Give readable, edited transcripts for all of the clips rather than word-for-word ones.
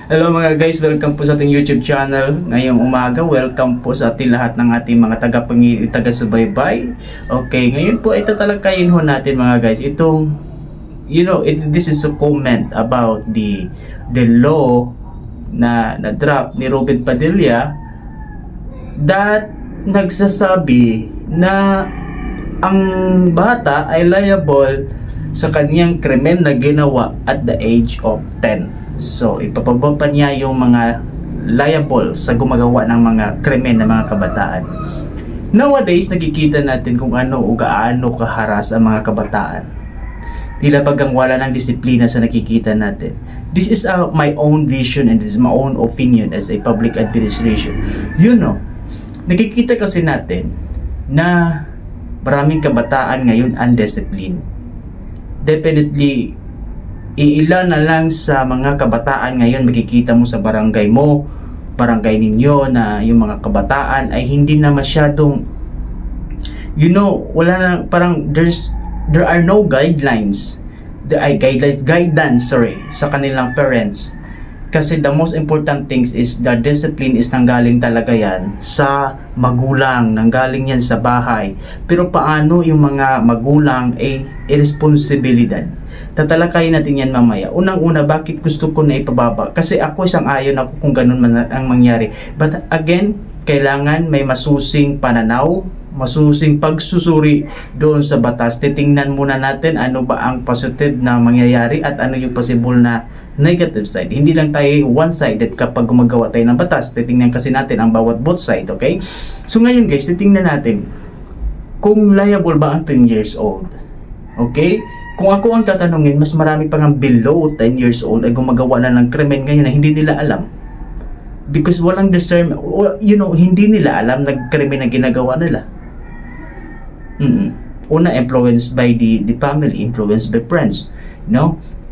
Hello mga guys, welcome po sa ating YouTube channel. Ngayong umaga, welcome po sa ating lahat ng ating mga taga-subaybay. Okay, ngayon po ay tatalakayin ho natin mga guys itong, this is a comment about the law na drop ni Robin Padilla that nagsasabi na ang bata ay liable sa kanyang krimen na ginawa at the age of 10. So, ipapababa niya yung mga liable sa gumagawa ng mga krimen ng mga kabataan. Nowadays, nakikita natin kung ano o gaano kaharas ang mga kabataan. Tila bagang wala ng disiplina sa nakikita natin. This is my own vision and this is my own opinion as a public administration. Nakikita kasi natin na maraming kabataan ngayon undisciplined. Definitely, iilan na lang sa mga kabataan ngayon makikita mo sa barangay mo, barangay ninyo na yung mga kabataan ay hindi na masyadong wala na, parang there are no guidelines. Guidance sa kanilang parents. Kasi the most important things is the discipline is nanggaling talaga yan sa magulang, nanggaling yan sa bahay. Pero paano yung mga magulang ay irresponsibilidad? Tatalakayin natin yan mamaya. Unang-una, bakit gusto ko na ipababa? Kasi ako isang ayon ako kung ganun man ang mangyari. But again, kailangan may masusing pananaw, masusing pagsusuri doon sa batas. Titingnan muna natin ano ba ang positive na mangyayari at ano yung possible na negative side. Hindi lang tayo one-sided kapag gumagawa tayo ng batas. Titingnan kasi natin ang bawat both side, okay? So ngayon guys, titingnan natin kung liable ba ang 10 years old. Okay? Kung ako ang tatanungin, mas marami pang ang below 10 years old ay gumagawa na ng krimen ngayon na hindi nila alam. Because walang discernment, hindi nila alam na krimen na ginagawa nila. Una, influenced by the family, influenced by friends.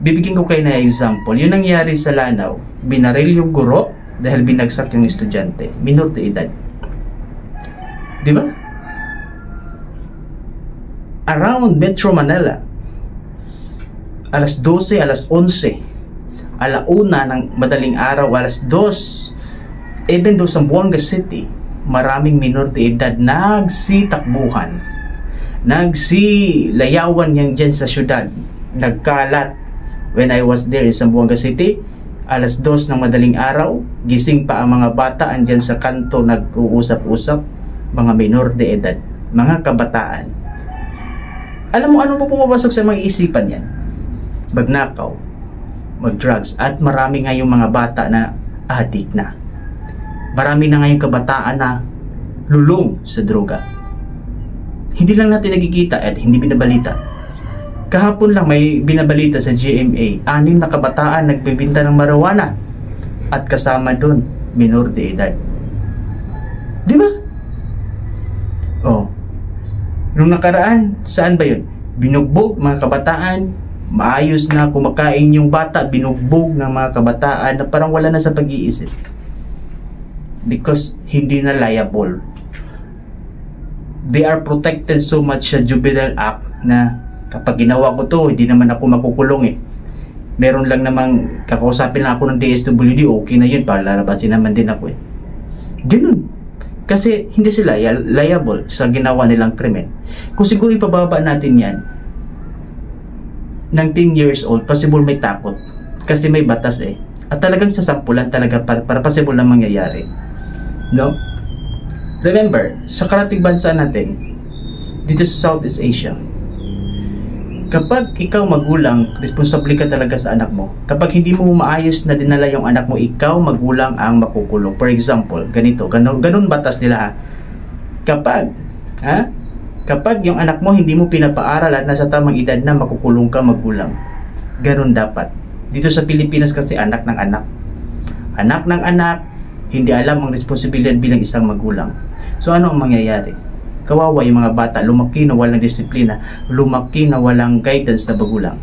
Bibigyan ko kayo na example. Yung nangyari sa Lanao, binaril yung guro dahil binagsak yung estudyante. Minor de edad. Di ba? Around Metro Manila, alas 12, alas 11, alauna ng madaling araw, alas 2, even though sa Buanga City, maraming minor de edad nagsitakbuhan, nagsilayawan yan dyan sa syudad, nagkalat. When I was there in Zamboanga City, alas 2 ng madaling araw, gising pa ang mga bata andyan sa kanto nag-uusap-usap, mga minor de edad, mga kabataan. Alam mo ano po pumapasok sa mga isipan yan? Magnakaw, mag-drugs, at marami ngayong mga bata na addict na. Marami na ngayong kabataan na lulong sa droga. Hindi lang natin nakikita at hindi binabalita. Kahapon lang may binabalita sa GMA, 6 na kabataan nagbebenta ng marijuana at kasama doon minor de edad. Di ba? Nung nakaraan, saan ba yun? Binugbog mga kabataan, maayos na kumakain yung bata, binugbog ng mga kabataan na parang wala na sa pag-iisip. Because hindi na liable. They are protected so much sa Juvenile Act na kapag ginawa ko to, hindi naman ako makukulong Meron lang namang kakausapin lang ako ng DSWD, okay na yun, para lalabasin naman din ako Ganun. Kasi hindi sila liable sa ginawa nilang krimen. Kung siguro ipababa natin yan ng 10 years old, possible may takot. Kasi may batas At talagang sasampulan talaga para possible na mangyayari. No? Remember, sa karating bansa natin, dito sa Southeast Asia, kapag ikaw magulang, responsable ka talaga sa anak mo. Kapag hindi mo maayos na dinala yung anak mo, ikaw magulang ang makukulong. For example, ganun batas nila Kapag yung anak mo hindi mo pinapaaral at nasa tamang edad na, makukulong ka magulang. Ganun dapat. Dito sa Pilipinas kasi anak ng anak. Anak ng anak, hindi alam ang responsibilidad bilang isang magulang. So ano ang mangyayari? Kawawa yung mga bata, lumaki na walang disiplina, lumaki na walang guidance na magulang.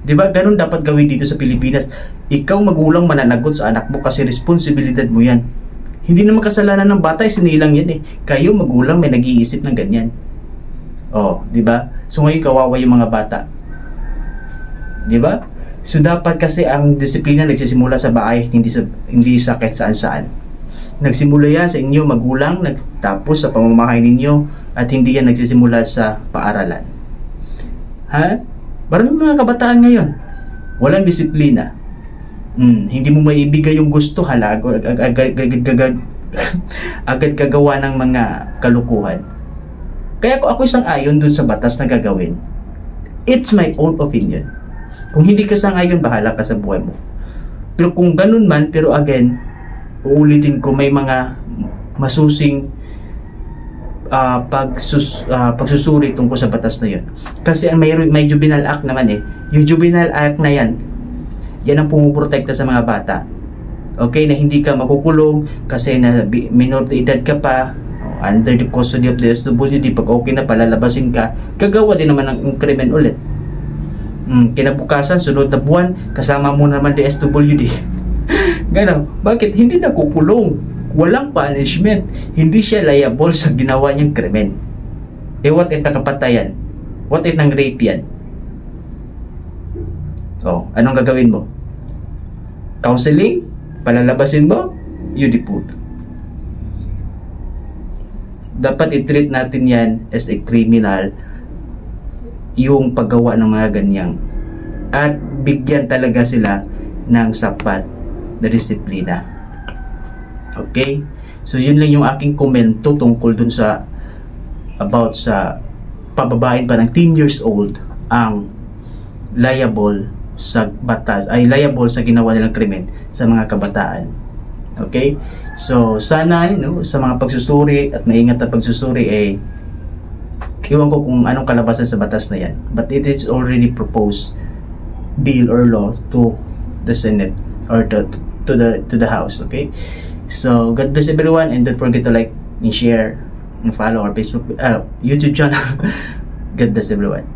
Diba? Ganun dapat gawin dito sa Pilipinas. Ikaw magulang mananagot sa anak mo kasi responsibilidad mo yan. Hindi naman kasalanan ng bata, sinilang yan Kayo magulang may nag-iisip ng ganyan. Diba? So ngayon kawawa yung mga bata. Diba? So dapat kasi ang disiplina nagsisimula sa bahay, hindi sa kahit saan-saan. Nagsimula yan sa inyo magulang, tapos sa pamamahay ninyo, at hindi yan nagsisimula sa paaralan. Maraming mga kabataan ngayon, walang disiplina. Hindi mo maibigay yung gusto, agad gagawa ng mga kalukuhan. Kaya ako isang ayon dun sa batas na gagawin. It's my own opinion. Kung hindi ka sang-ayon, bahala ka sa buhay mo. Pero kung ganun man, pero again, uulitin ko, may mga masusing pagsusuri tungkol sa batas na yun. Kasi may Juvenile Act naman Yung Juvenile Act na yan ang pumuprotekta sa mga bata. Okay, na hindi ka makukulong kasi na minor de edad ka pa, under the custody of the SWD, pag okay na palalabasin ka, gagawa din naman ng krimen ulit. Kinabukasan, sunod na buwan, kasama mo naman the SWD. Ganon. Bakit? Hindi nakukulong. Walang punishment. Hindi siya liable sa ginawa niyang krimen. What if nakapatayan? What if nang rape yan? Anong gagawin mo? Counseling? Palalabasin mo? You deport. Dapat i-treat natin yan as a criminal, yung paggawa ng mga ganyang, at bigyan talaga sila ng sapat na disiplina. Okay? So yun lang yung aking komento tungkol dun sa about sa pababain pa ng 10 years old ang liable sa batas, ay liable sa ginawa nilang krimen sa mga kabataan. Okay? So sana sa mga pagsusuri at maingat na pagsusuri iwan ko kung anong kalabasan sa batas na yan, but it is already proposed bill or law to the Senate or to the House. Okay, so God bless everyone, and don't forget to like and share and follow our Facebook YouTube channel. God bless everyone.